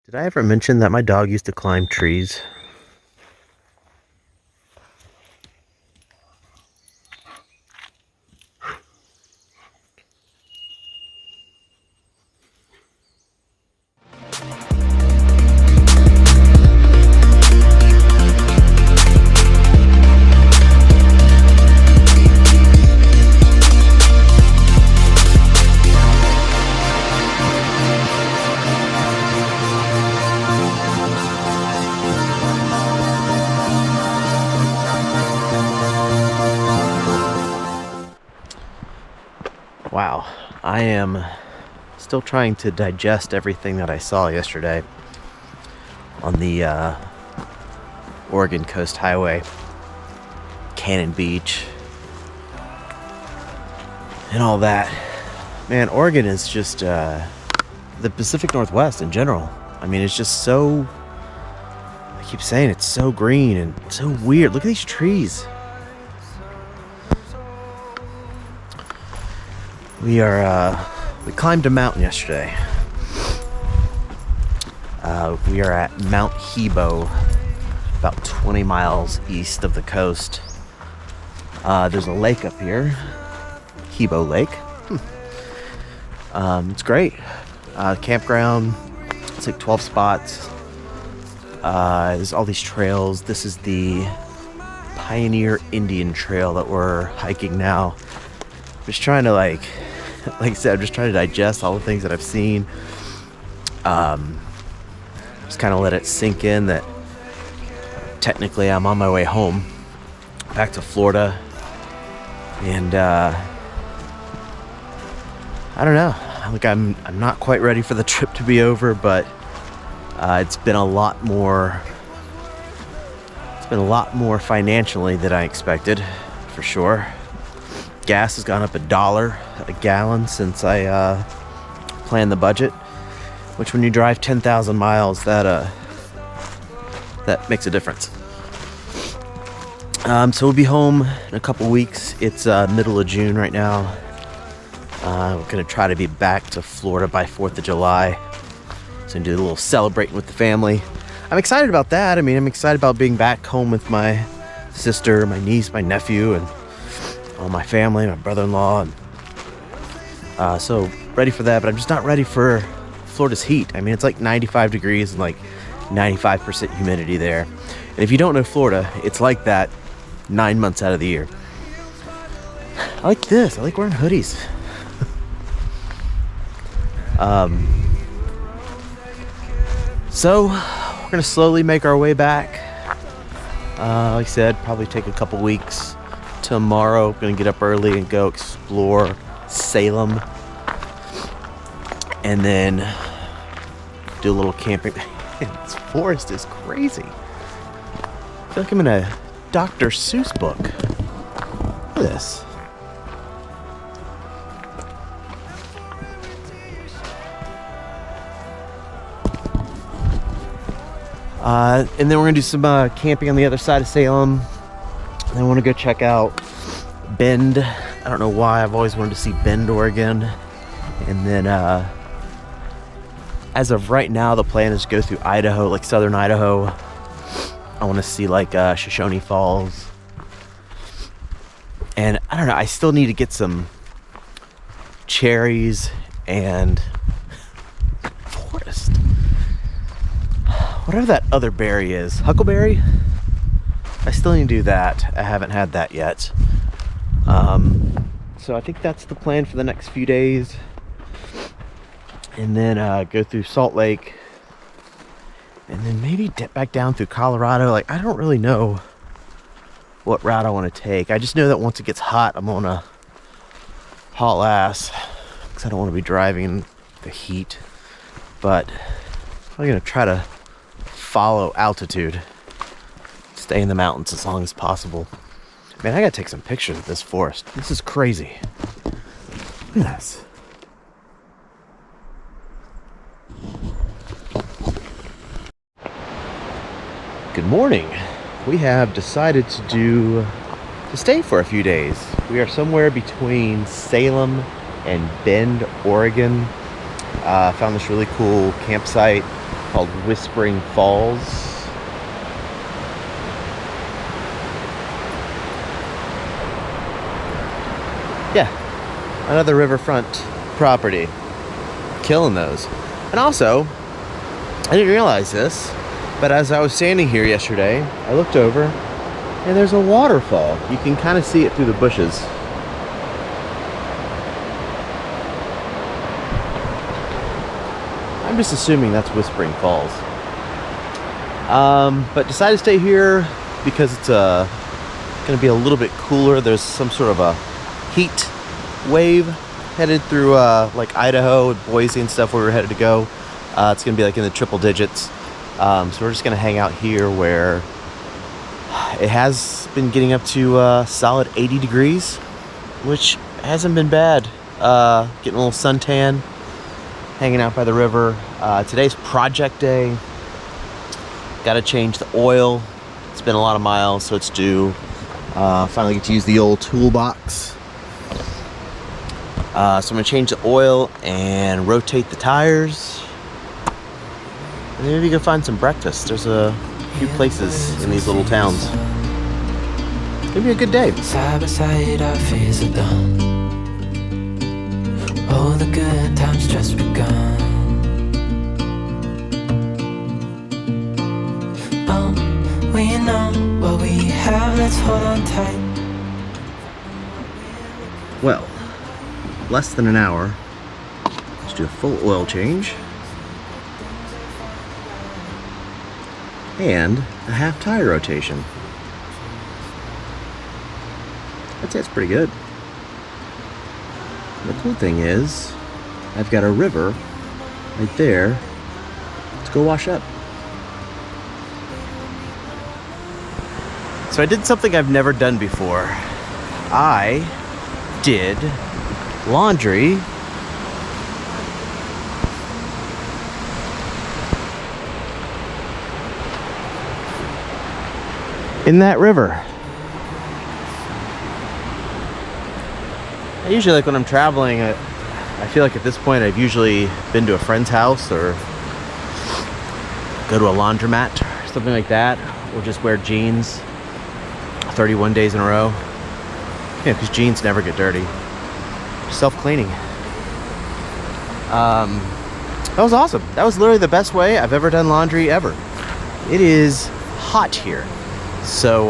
Did I ever mention that my dog used to climb trees? Wow, I am still trying to digest everything that I saw yesterday on the Oregon Coast Highway, Cannon Beach, and all that. Man, Oregon is just the Pacific Northwest in general. I mean, it's just so, I keep saying it's so green and so weird. Look at these trees. We climbed a mountain yesterday. We are at Mount Hebo, about 20 miles east of the coast. There's a lake up here, Hebo Lake. It's great. Campground, it's like 12 spots. There's all these trails. This is the Pioneer Indian Trail that we're hiking now. Just trying to like I said, I'm just trying to digest all the things that I've seen. Just kind of let it sink in that technically I'm on my way home, back to Florida. And I don't know. Like I'm not quite ready for the trip to be over, but it's been a lot more. It's been a lot more financially than I expected, for sure. Gas has gone up $1 a gallon since I planned the budget, which when you drive 10,000 miles, that makes a difference. So we'll be home in a couple weeks. It's middle of June right now. We're gonna try to be back to Florida by 4th of July. So do a little celebrating with the family. I'm excited about that. I mean, I'm excited about being back home with my sister, my niece, my nephew, and all my family, my brother-in-law, and so ready for that. But I'm just not ready for Florida's heat. I mean, it's like 95 degrees and like 95% humidity there. And if you don't know Florida, it's like that 9 months out of the year. I like this. I like wearing hoodies. So we're gonna slowly make our way back. Like I said, probably take a couple weeks. Tomorrow, gonna get up early and go explore Salem, and then do a little camping. This forest is crazy. I feel like I'm in a Dr. Seuss book. Look at this. And then we're gonna do some camping on the other side of Salem. I want to go check out Bend. I don't know why, I've always wanted to see Bend, Oregon. And then as of right now, the plan is to go through Idaho, like southern Idaho. I want to see like Shoshone Falls. And I don't know, I still need to get some cherries and forest. Whatever that other berry is. Huckleberry? I still need to do that. I haven't had that yet. So I think that's the plan for the next few days. And then go through Salt Lake. And then maybe dip back down through Colorado. Like, I don't really know what route I want to take. I just know that once it gets hot, I'm going to haul ass. Because I don't want to be driving in the heat. But I'm going to try to follow altitude. Stay in the mountains as long as possible. Man, I gotta take some pictures of this forest. This is crazy. Look at this. Good morning. We have decided to stay for a few days. We are somewhere between Salem and Bend, Oregon. Found this really cool campsite. called Whispering Falls. Yeah, another riverfront property. Killing those. And also, I didn't realize this, but as I was standing here yesterday, I looked over and there's a waterfall. You can kind of see it through the bushes. I'm just assuming that's Whispering Falls. But decided to stay here because it's going to be a little bit cooler. There's some sort of a heat wave headed through like Idaho and Boise and stuff where we're headed to go. It's going to be like in the triple digits. So we're just going to hang out here where it has been getting up to solid 80 degrees, which hasn't been bad. Getting a little suntan, hanging out by the river. Today's project day. Got to change the oil. It's been a lot of miles, so it's due. Finally get to use the old toolbox. So I'm going to change the oil and rotate the tires. And maybe go find some breakfast. There's a few places in these little towns. It's going to be a good day. Side by side, our fears are done. All the good times just begun. Oh, we know what we have, let's hold on tight. Well, less than an hour. Let's do a full oil change. And a half tire rotation. I'd say it's pretty good. The cool thing is, I've got a river right there to go wash up. So I did something I've never done before. I did laundry in that river. I usually, like when I'm traveling, I feel like at this point I've usually been to a friend's house or go to a laundromat or something like that, or just wear jeans 31 days in a row. Yeah, because jeans never get dirty. Self-cleaning. That was awesome. That was literally the best way I've ever done laundry ever. It is hot here. So,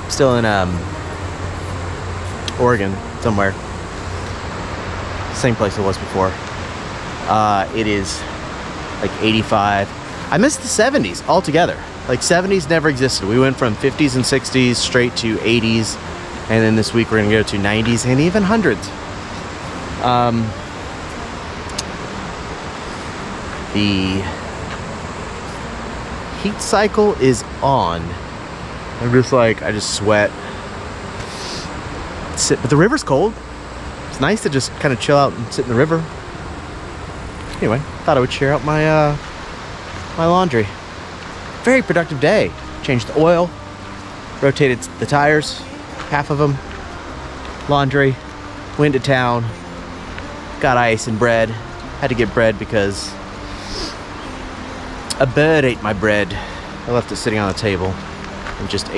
still in Oregon somewhere. Same place it was before. It is like 85. I missed the 70s altogether. Like 70s never existed. We went from 50s and 60s straight to 80s, and then this week we're gonna go to 90s and even hundreds. The heat cycle is on. I'm just like, I just sweat. But the river's cold. It's nice to just kind of chill out and sit in the river. Anyway, thought I would share out my my laundry. Very productive day. Changed the oil, rotated the tires, half of them. Laundry, went to town, got ice and bread. Had to get bread because a bird ate my bread. I left it sitting on the table and just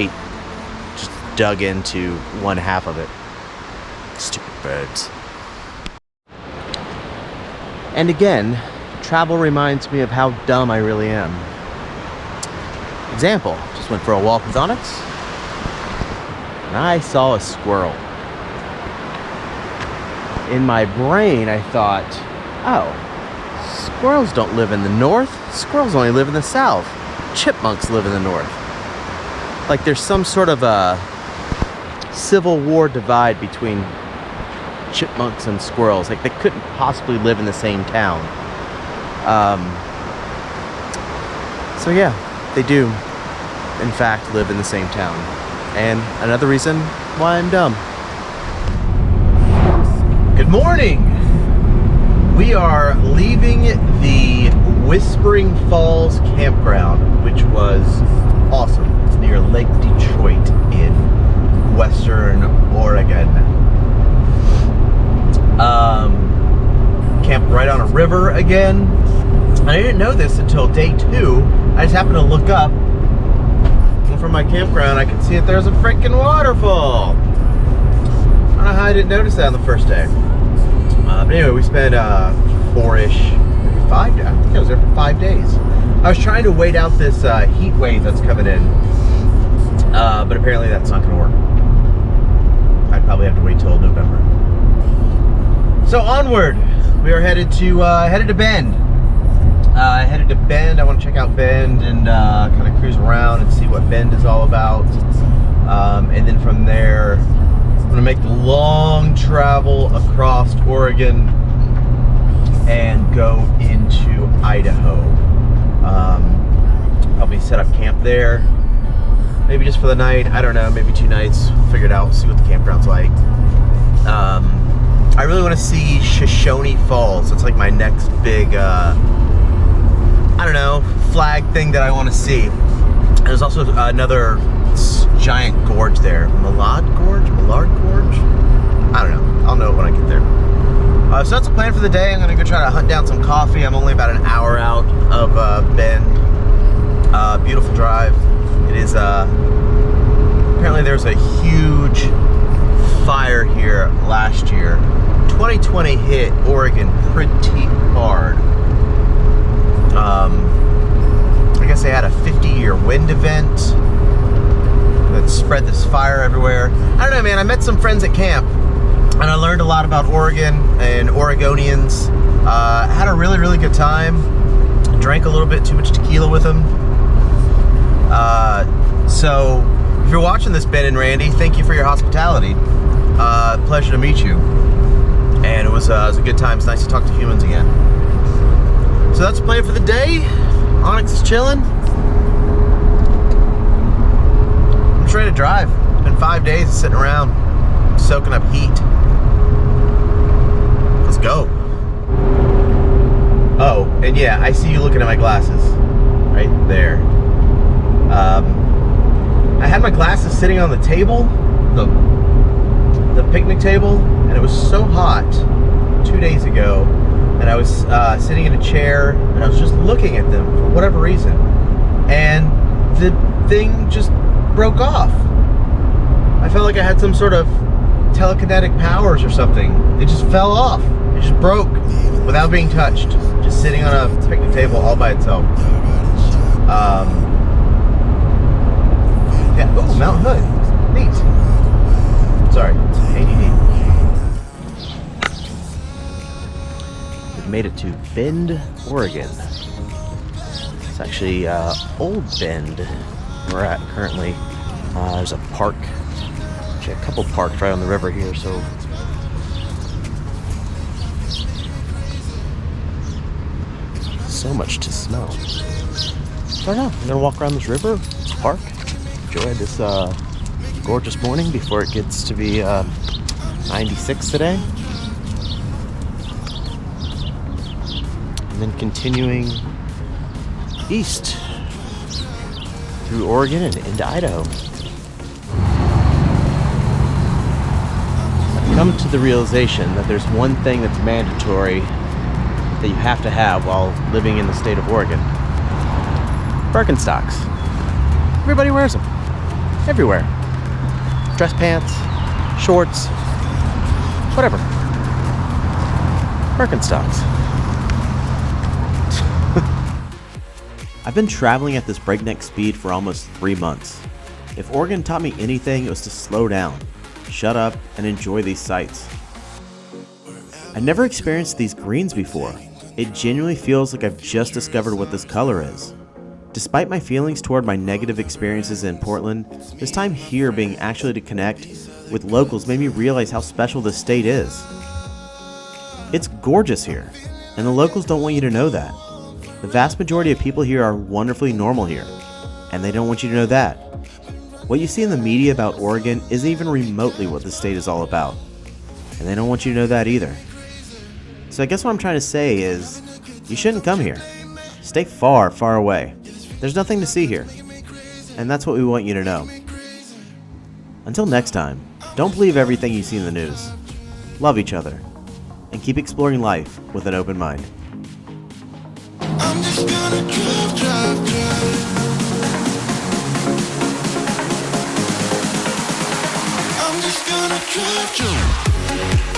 dug into one half of it. Stupid birds. And again, travel reminds me of how dumb I really am. Example, just went for a walk with Onyx, and I saw a squirrel. In my brain, I thought, oh, squirrels don't live in the north. Squirrels only live in the south. Chipmunks live in the north. Like there's some sort of a Civil War divide between chipmunks and squirrels. Like they couldn't possibly live in the same town. So yeah, they do, in fact, live in the same town. And another reason why I'm dumb. Good morning! We are leaving the Whispering Falls campground, which was awesome. It's near Lake Detroit in Western Oregon. Camped right on a river again. I didn't know this until day 2. I just happened to look up, and from my campground I could see that there's a freaking waterfall. I don't know how I didn't notice that on the first day. But anyway, we spent 4-ish, maybe 5 days. I think I was there for 5 days. I was trying to wait out this heat wave that's coming in, but apparently that's not going to work. I'd probably have to wait till November. So onward, we are headed to Bend. Headed to Bend. I want to check out Bend and kind of cruise around and see what Bend is all about. And then from there, I'm going to make the long travel across Oregon and go into Idaho. Probably set up camp there. Maybe just for the night. I don't know. Maybe 2 nights. Figure it out. See what the campground's like. I really want to see Shoshone Falls. It's like my next big, I don't know, flag thing that I want to see. And there's also another giant gorge there. Millard Gorge? I don't know. I'll know when I get there. So that's the plan for the day. I'm going to go try to hunt down some coffee. I'm only about an hour out of Bend. Beautiful drive. It is, apparently there's a huge fire here last year. 2020 hit Oregon pretty hard. I guess they had a 50-year wind event that spread this fire everywhere. I don't know, man. I met some friends at camp, and I learned a lot about Oregon and Oregonians. Had a really, really good time. Drank a little bit too much tequila with them. So, if you're watching this, Ben and Randy, thank you for your hospitality. Pleasure to meet you. And it was a good time. It's nice to talk to humans again. So that's the plan for the day. Onyx is chilling. I'm just ready to drive. It's been 5 days of sitting around, soaking up heat. Let's go. Oh, and yeah, I see you looking at my glasses. Right there. I had my glasses sitting on the table, the picnic table, and it was so hot 2 days ago that I was sitting in a chair and I was just looking at them for whatever reason, and the thing just broke off. I felt like I had some sort of telekinetic powers or something. It just fell off. It just broke without being touched, just sitting on a picnic table all by itself. Yeah. Oh, Mount Hood. Neat. Sorry, ADD. We've made it to Bend, Oregon. It's actually Old Bend we're at currently. There's a park, actually a couple parks right on the river here, so much to smell. I don't know, I'm gonna walk around this river, this park, enjoy this gorgeous morning before it gets to be 96 today. And then continuing east through Oregon and into Idaho. I've come to the realization that there's one thing that's mandatory that you have to have while living in the state of Oregon. Birkenstocks. Everybody wears them. Everywhere. Dress pants, shorts, whatever. Birkenstocks. I've been traveling at this breakneck speed for almost 3 months. If Oregon taught me anything, it was to slow down, shut up, and enjoy these sights. I never experienced these greens before. It genuinely feels like I've just discovered what this color is. Despite my feelings toward my negative experiences in Portland, this time here being actually to connect with locals made me realize how special this state is. It's gorgeous here, and the locals don't want you to know that. The vast majority of people here are wonderfully normal here, and they don't want you to know that. What you see in the media about Oregon isn't even remotely what the state is all about, and they don't want you to know that either. So I guess what I'm trying to say is, you shouldn't come here. Stay far, far away. There's nothing to see here, and that's what we want you to know. Until next time, don't believe everything you see in the news. Love each other, and keep exploring life with an open mind. I'm I'm just gonna cut you.